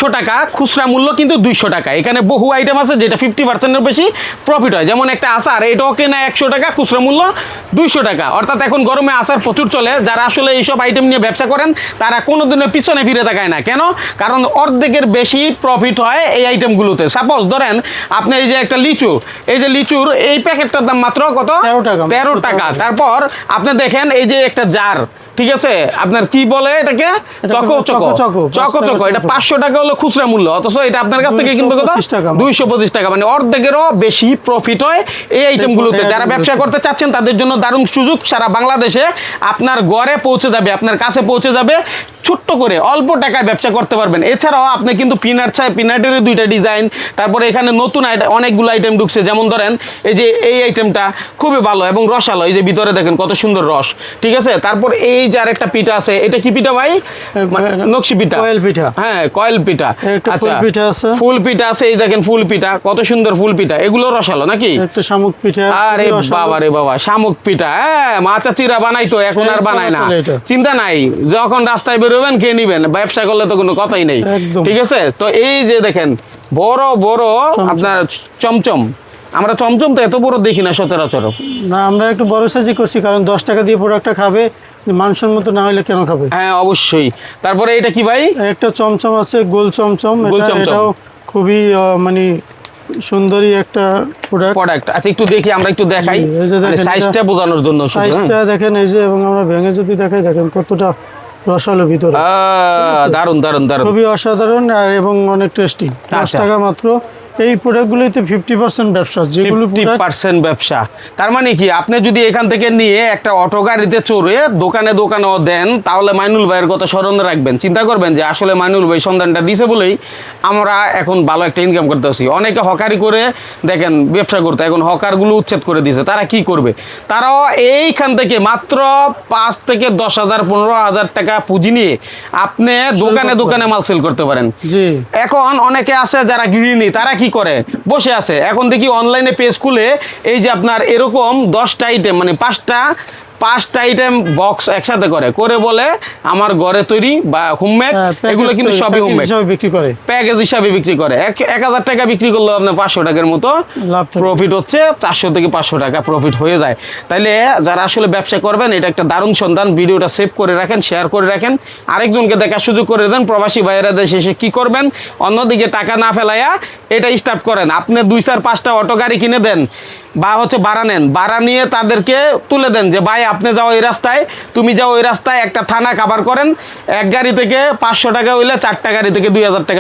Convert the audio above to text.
100 টাকা, খুচরা মূল্য কিন্তু 200 টাকা। এখানে বহু আইটেম আছে যেটা 50%-এর বেশি প্রফিট হয়। যেমন একটা আচার, এটাও কেনা 100 টাকা, খুচরা মূল্য 200 টাকা। অর্থাৎ এখন গরমে আচার প্রচুর চলে। যারা আসলে এইসব আইটেম নিয়ে ব্যবসা করেন তারা কোনোদিনও পিছনে ফিরে তাকায় না। কেন? কারণ অর্ধেকের বেশি প্রফিট হয় এই আইটেমগুলোতে। সাপোজ ধরেন আপনি এই যে একটা লিচু, এই যে লিচুর এই প্যাকেটটার দাম মাত্র কত? 13 টাকা। তারপর আপনি দেখেন এই যে একটা জার, ঠিক আছে, আপনার কি বলে এটাকে? চকো, এটা 500 টাকা হলো খুচরা মূল্য, অথচ এটা আপনার কাছ থেকে কিনবে কত? 225 টাকা। মানে অর্ধেকেরও বেশি প্রফিট হয় এই আইটেমগুলোতে। যারা ব্যবসা করতে চাচ্ছেন তাদের জন্য দারুণ সুযোগ। সারা বাংলাদেশে আপনার ঘরে পৌঁছে যাবে, আপনার কাছে পৌঁছে যাবে, ছোট্ট করে অল্প টাকায় ব্যবসা করতে পারবেন। এছাড়াও আপনি কিন্তু পিনাটের 2টা ডিজাইন, তারপরে এখানে নতুন অনেকগুলো আইটেম ঢুকছে। যেমন ধরেন এই যে এই আইটেমটা খুবই ভালো এবং রসালো, এই যে ভিতরে দেখেন কত সুন্দর রস, ঠিক আছে। তারপর এই যে আরেকটা পিঠা আছে, এটা কি পিঠা ভাই? নকশি পিঠা, কয়েল পিঠা। হ্যাঁ, কয়েল পিঠা। আচ্ছা, ফুল পিঠা আছে, এই দেখেন ফুল পিঠা, কত সুন্দর ফুল পিঠা। এগুলো রসালো নাকি? একটা শামুক পিঠা। আরে বাবা রে বাবা, শামুক পিঠা। হ্যাঁ, মা চাচিরা বানাইতো, এখন আর বানায় না। চিন্তা নাই, যখন রাস্তায় বেরোবেন খেয়ে নিবেন, ব্যবসা করলে তো কোনো কথাই নেই, ঠিক আছে। তো এই যে দেখেন বড় বড় আপনার চমচম, আমরা চমচম তো এত বড় দেখি না সচরাচর। না, আমরা একটু বড় সাইজই করছি, কারণ 10 টাকা দিয়ে প্রোডাক্টটা খাবে, মানসম্মত না হলে কেন খাবে? হ্যাঁ, অবশ্যই। তারপরে এটা কি ভাই? একটা চমচম আছে, গোল চমচম। এটাও খুবই মানে সুন্দরী একটা প্রোডাক্ট। আচ্ছা, একটু দেখি, আমরা একটু দেখাই সাইজটা বোঝানোর জন্য। সাইজটা দেখেন এই যে, এবং আমরা ভেঙে যদি দেখাই, দেখেন কতটা রসালো ভিতরে। দারুন দারুন দারুন, খুবই অসাধারণ এবং অনেক টেস্টি। 10 টাকা মাত্র। এই প্রোডাক্টগুলোতে 50% ব্যবসা, যেগুলো 50% ব্যবসা। তার মানে কি, আপনি যদি এখান থেকে নিয়ে একটা অটো গাড়িতে চড়ে দোকানেও দেন, তাহলে মাইনুল ভাইয়ের কথা স্মরণে রাখবেন। চিন্তা করবেন যে আসলে মাইনুল ভাই সন্ধানটা দিছে বলেই আমরা এখন ভালো একটা ইনকাম করতেছি। অনেকে হকারি করে দেখেন ব্যবসা করতে, এখন হকারগুলো উচ্ছেদ করে দিয়েছে। তারা কি করবে? তারাও এইখান থেকে মাত্র 5 থেকে 10,000 15,000 টাকা পুঁজি নিয়ে আপনি দোকানে মাল সেল করতে পারেন। এখন অনেকে আছে যারা গৃহিণী, তারা কি করে? বসে আছে। এখন দেখি অনলাইনে পেজ খুলে এই যে আপনার এরকম 10টা আইটেম, মানে 5টা আইটেম বক্স একসাথে করে বলে আমার ঘরে তৈরি বা হোমমেড, এগুলো কিন্তু সবই হোমমেড বিক্রি করে, প্যাকেজ হিসাবে বিক্রি করে। 1000 টাকা বিক্রি করলে আপনার 500 টাকার মতো প্রফিট হচ্ছে, 400 থেকে 500 টাকা প্রফিট হয়ে যায়। তাইলে যারা আসলে ব্যবসা করবেন, এটা একটা দারুণ সন্ধান। ভিডিওটা সেভ করে রাখেন, শেয়ার করে রাখেন, আরেকজনকে দেখার সুযোগ করে দেন। প্রবাসী ভাইয়েরা দেশে এসে কি করবেন? অন্যদিকে টাকা না ফেলাইয়া এটা স্টার্ট করেন। আপনি 2-4-5টা অটো গাড়ি কিনে দেন বা ভাড়া নেন, ভাড়া নিয়ে তাদেরকে তুলে দেন যে ভাই আপনি যাও এই রাস্তায়, তুমি যাও ওই রাস্তায়, একটা থানা কাভার করেন। এক গাড়ি থেকে 500 টাকা হইলে 4টা গাড়ি থেকে 2000 টাকা